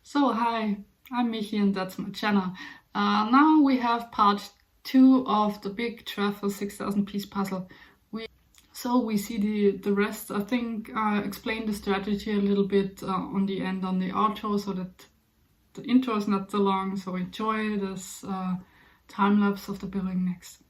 So hi, I'm Michi and that's my channel. Now we have part 2 of the big Trefl 6000 piece puzzle. We see the rest. I think I explained the strategy a little bit on the end on the outro so that the intro is not so long. So enjoy this time lapse of the building next.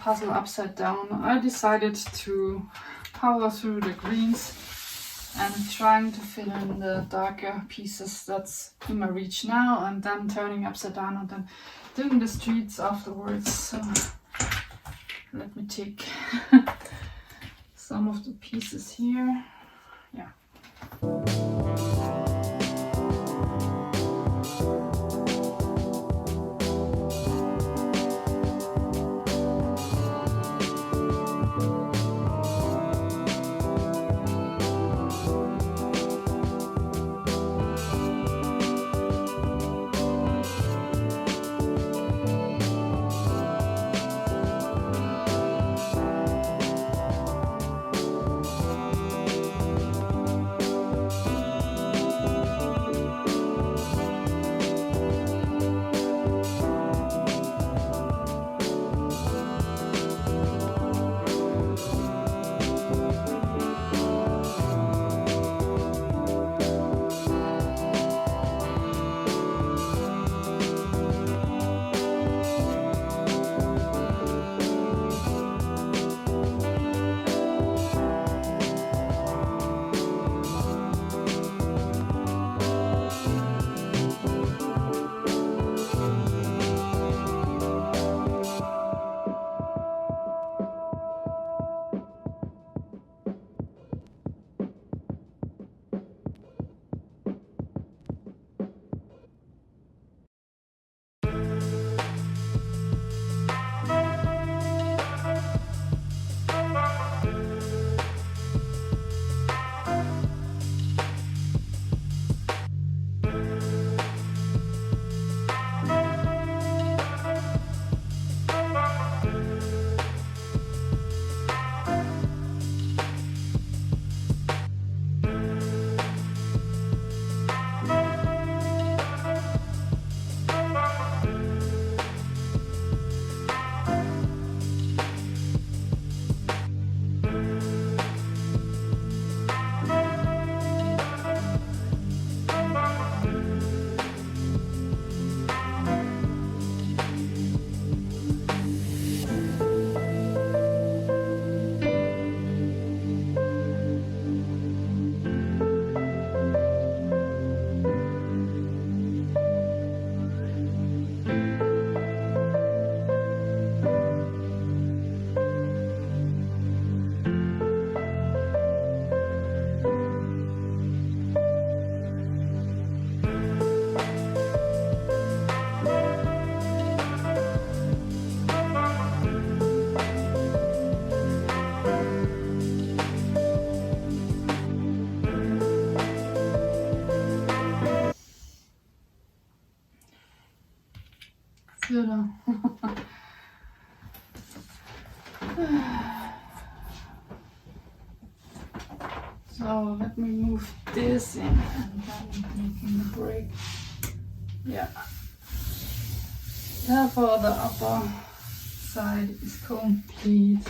puzzle upside down, I decided to power through the greens and trying to fill in the darker pieces that's in my reach now, and then turning upside down and then doing the streets afterwards. So let me take some of the pieces here. Yeah. So let me move this in and then making the break. Yeah. Therefore the upper side is complete.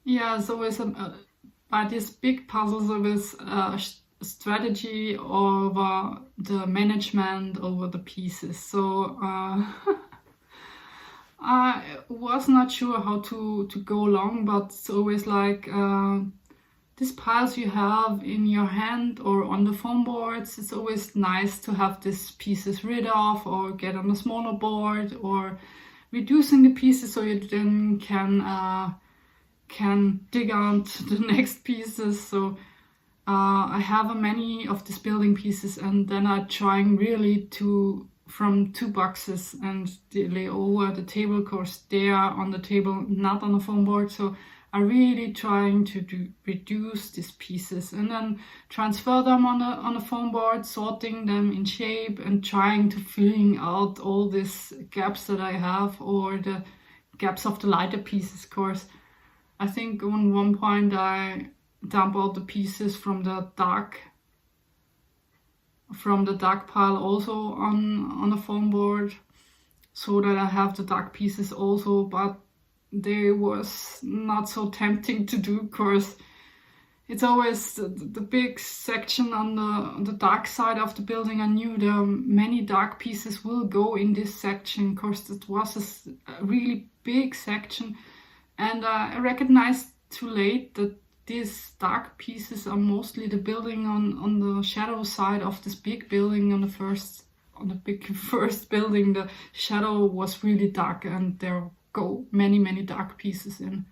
Yeah, so it's by these big puzzles, there is strategy over the management over the pieces. So I was not sure how to go along, but it's always like these piles you have in your hand or on the foam boards. It's always nice to have these pieces rid of or get on a smaller board, or reducing the pieces so you then can dig out the next pieces. So I have many of these building pieces, and then I'm trying really to from 2 boxes and they lay over the table, course they are on the table, not on the foam board. So I'm really trying to reduce these pieces and then transfer them on the foam board, sorting them in shape and trying to filling out all these gaps that I have, or the gaps of the lighter pieces, course. I think on one point I dump out the pieces from the dark pile also on a foam board, so that I have the dark pieces also, but they was not so tempting to do, because it's always the big section on the dark side of the building. I knew the many dark pieces will go in this section, because it was a really big section, and I recognized too late that these dark pieces are mostly the building on the shadow side of this big building. On the big first building, the shadow was really dark, and there go many dark pieces in.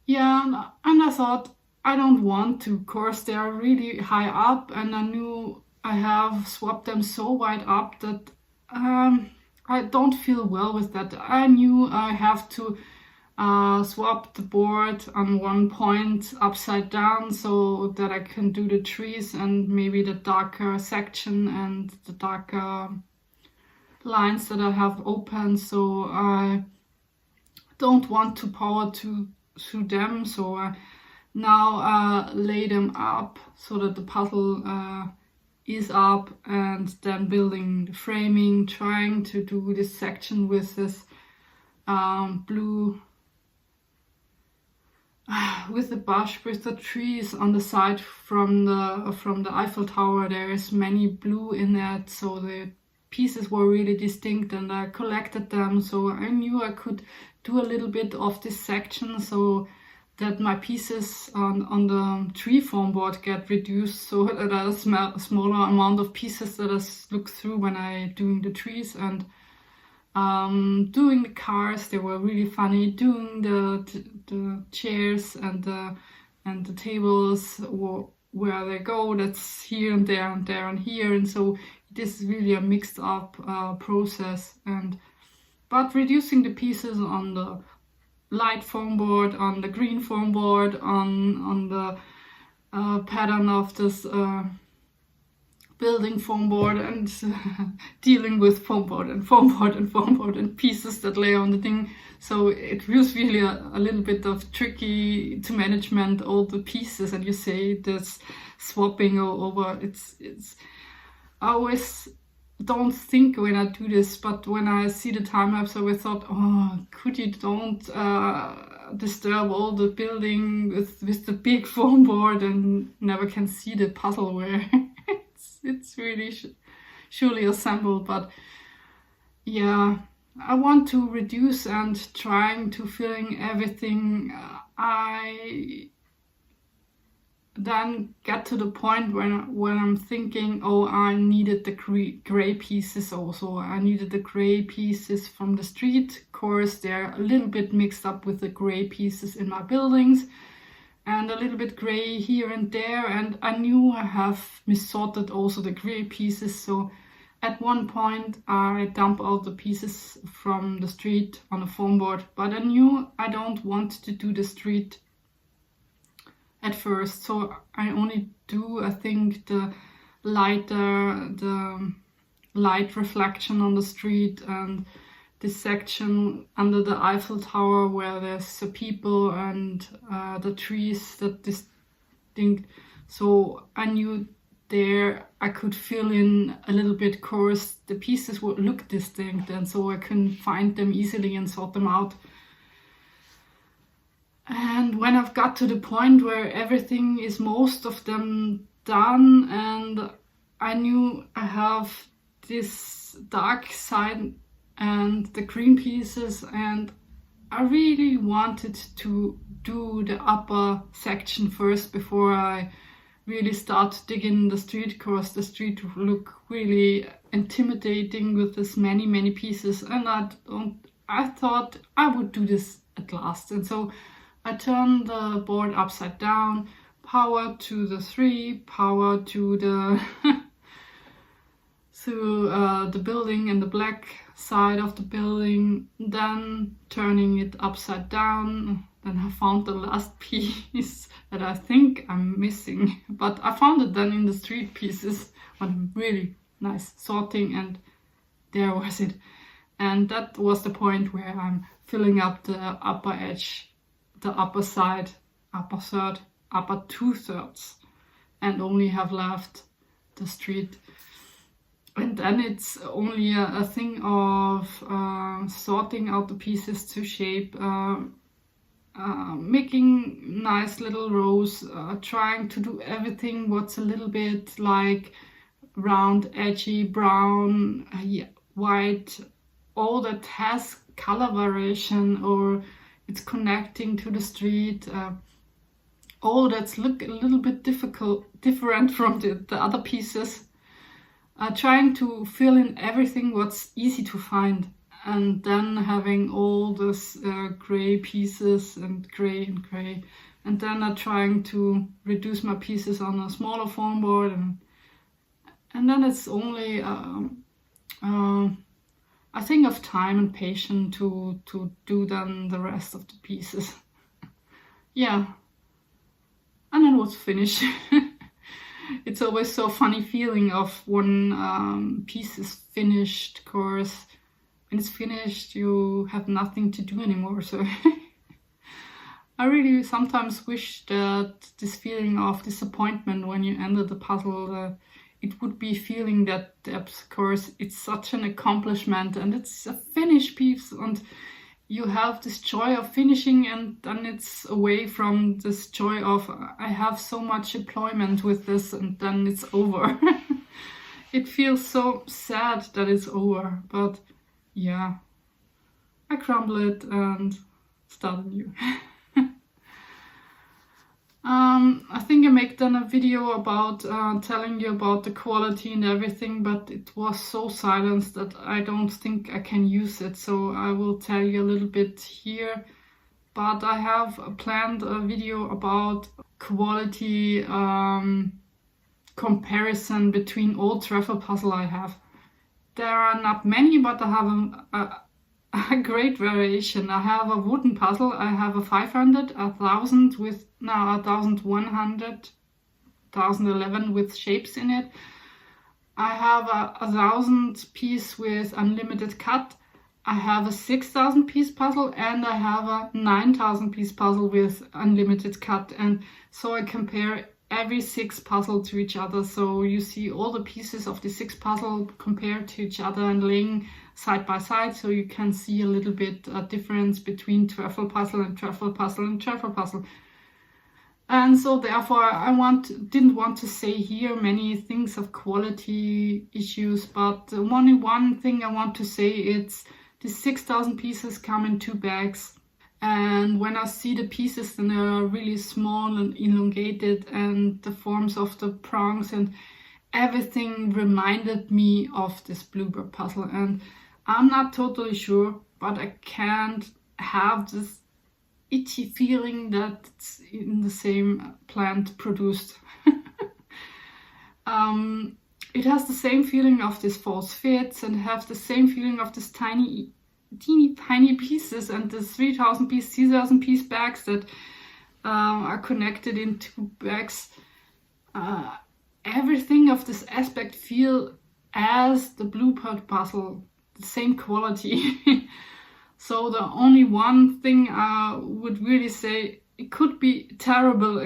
Yeah, and I thought I don't want to. Of course, they are really high up, and I knew I have swapped them so wide up that I don't feel well with that. I knew I have to swap the board on one point upside down so that I can do the trees and maybe the darker section and the darker lines that I have open. So I don't want to power through them, so I now lay them up so that the puzzle is up, and then building the framing, trying to do this section with this blue with the bush, with the trees on the side from the Eiffel Tower. There is many blue in that, so the pieces were really distinct, and I collected them, so I knew I could do a little bit of this section so that my pieces on the tree foam board get reduced, so that a smaller amount of pieces that I look through when I doing the trees. And doing the cars, they were really funny. Doing the chairs and the tables, where they go, that's here and there and there and here, and so this is really a mixed up process. But reducing the pieces on the light foam board, on the green foam board, on the pattern of this building foam board, and dealing with foam board and pieces that lay on the thing. So it was really a little bit of tricky to management all the pieces. And you say this swapping over, it's I always don't think when I do this, but when I see the time lapse, I always thought, oh, could you don't disturb all the building with the big foam board and never can see the puzzle where it's really surely assembled. But yeah, I want to reduce and trying to filling everything. I then get to the point when I'm thinking, oh, I needed the gray pieces also. I needed the gray pieces from the street. Of course, they're a little bit mixed up with the gray pieces in my buildings, and a little bit gray here and there. And I knew I have missorted also the gray pieces. So at one point I dump out the pieces from the street on the foam board, but I knew I don't want to do the street at first. So I only do, I think, the light reflection on the street and this section under the Eiffel Tower where there's the people and the trees that distinct. So I knew there I could fill in a little bit, course the pieces would look distinct, and so I can find them easily and sort them out. And when I've got to the point where everything is most of them done, and I knew I have this dark side and the green pieces, and I really wanted to do the upper section first before I really start digging the street, because the street look really intimidating with this many pieces, and I thought I would do this at last. And so I turned the board upside down, power to the 3, power to the the building and the black side of the building, then turning it upside down. Then I found the last piece that I think I'm missing, but I found it then in the street pieces on really nice sorting, and there was it. And that was the point where I'm filling up the upper edge, the upper side, upper third, upper 2/3, and only have left the street. And then it's only a thing of sorting out the pieces to shape, making nice little rows, trying to do everything what's a little bit like round, edgy, brown, white, all that has color variation or it's connecting to the street. All that's look a little bit different from the other pieces. Trying to fill in everything what's easy to find, and then having all this gray pieces and gray, and then trying to reduce my pieces on a smaller foam board, and then it's only a thing of time and patience to do then the rest of the pieces. Yeah, and then was finished. It's always so funny feeling of when piece is finished, because when it's finished you have nothing to do anymore. So I really sometimes wish that this feeling of disappointment when you ended the puzzle, it would be feeling that depth, because it's such an accomplishment and it's a finished piece, and you have this joy of finishing, and then it's away from this joy of I have so much employment with this, and then it's over. It feels so sad that it's over, but yeah, I crumble it and start anew. I think I made then a video about telling you about the quality and everything, but it was so silenced that I don't think I can use it, so I will tell you a little bit here. But I have planned a video about quality comparison between all Trefl puzzle I have. There are not many, but I have a great variation. I have a wooden puzzle. I have a 500, 1000 with now 1100, 1011 with shapes in it. I have a 1000 piece with unlimited cut. I have a 6000 piece puzzle, and I have a 9000 piece puzzle with unlimited cut. And so I compare every 6 puzzle to each other. So you see all the pieces of the 6 puzzle compared to each other and laying side by side, so you can see a little bit a difference between Trefl puzzle and Trefl puzzle and Trefl puzzle. And so therefore I didn't want to say here many things of quality issues, but only one thing I want to say, it's the 6000 pieces come in 2 bags. And when I see the pieces, then they are really small and elongated, and the forms of the prongs and everything reminded me of this bluebird puzzle. And I'm not totally sure, but I can't have this itchy feeling that it's in the same plant produced. It has the same feeling of this false fits, and have the same feeling of this teeny tiny pieces, and the 3000 piece, 3000 piece bags that are connected in 2 bags. Everything of this aspect feel as the bluebird puzzle, the same quality. So the only one thing I would really say, it could be a terrible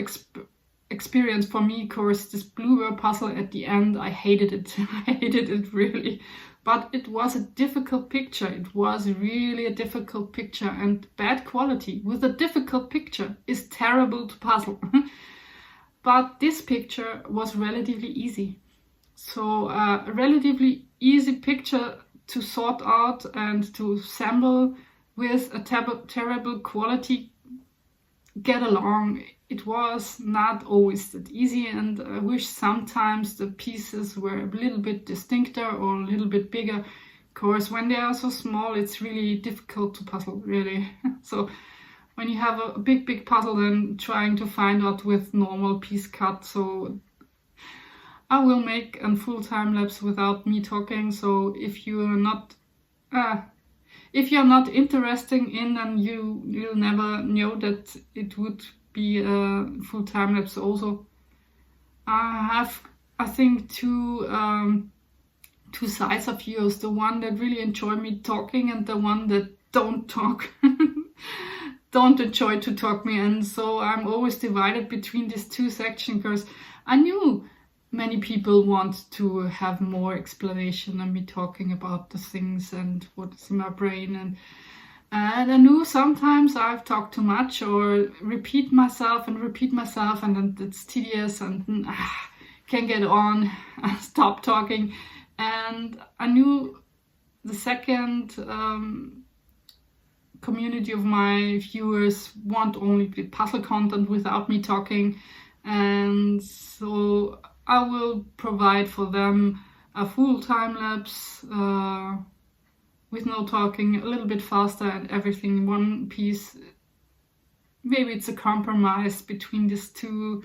experience for me, because this bluebird puzzle at the end, I hated it. I hated it really, but it was a difficult picture. It was really a difficult picture, and bad quality with a difficult picture is terrible to puzzle. But this picture was relatively easy. So a relatively easy picture to sort out and to assemble with a terrible quality. Get along. It was not always that easy, and I wish sometimes the pieces were a little bit distincter or a little bit bigger. Of course, when they are so small, it's really difficult to puzzle, really. So when you have a big puzzle, then trying to find out with normal piece cut. So I will make a full time lapse without me talking. So if you're not interested in, then you'll never know that it would be a full time lapse. Also, I have, I think, two sides of views. The one that really enjoy me talking, and the one that don't talk, don't enjoy to talk me. And so I'm always divided between these two sections, because I knew many people want to have more explanation than me talking about the things and what's in my brain. And I knew sometimes I've talked too much or repeat myself, and then it's tedious and can't get on, stop talking. And I knew the second community of my viewers want only the puzzle content without me talking. And so I will provide for them a full time lapse with no talking, a little bit faster and everything in one piece. Maybe it's a compromise between these two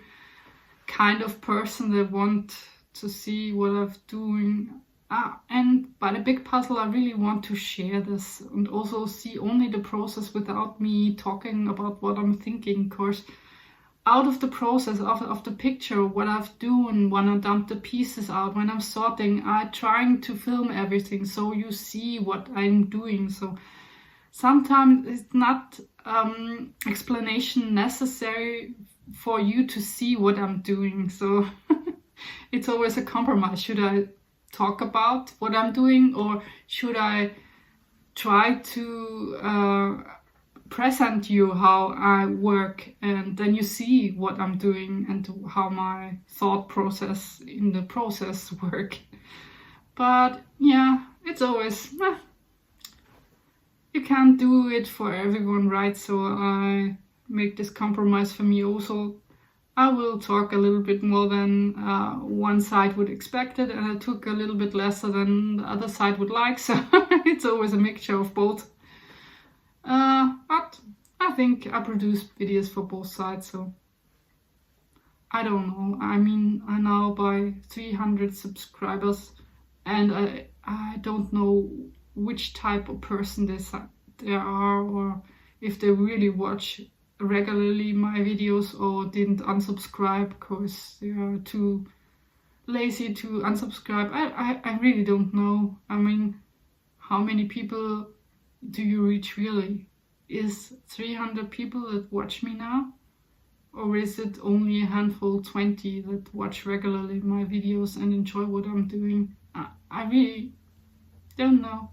kind of person that want to see what I'm doing. And by the big puzzle, I really want to share this and also see only the process without me talking about what I'm thinking. Of course, out of the process of the picture, what I've done when I dump the pieces out, when I'm sorting, I'm trying to film everything so you see what I'm doing. So sometimes it's not explanation necessary for you to see what I'm doing. So it's always a compromise. Should I talk about what I'm doing, or should I try to present you how I work, and then you see what I'm doing and how my thought process in the process work. But yeah, it's always you can't do it for everyone, right? So I make this compromise for me also. I will talk a little bit more than one side would expect it, and I took a little bit less than the other side would like. So it's always a mixture of both. But I think I produce videos for both sides, so I don't know. I mean, I now by 300 subscribers, and I don't know which type of person they are, or if they really watch regularly my videos or didn't unsubscribe because they are too lazy to unsubscribe. I really don't know. I mean, how many people do you reach really? Is 300 people that watch me now? Or is it only a handful, 20, that watch regularly my videos and enjoy what I'm doing? I really don't know.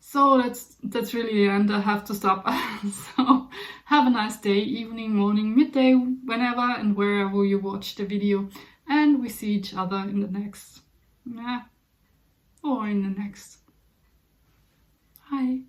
So that's really the end. I have to stop. So have a nice day, evening, morning, midday, whenever and wherever you watch the video. And we see each other in the next, or in the next. Hi.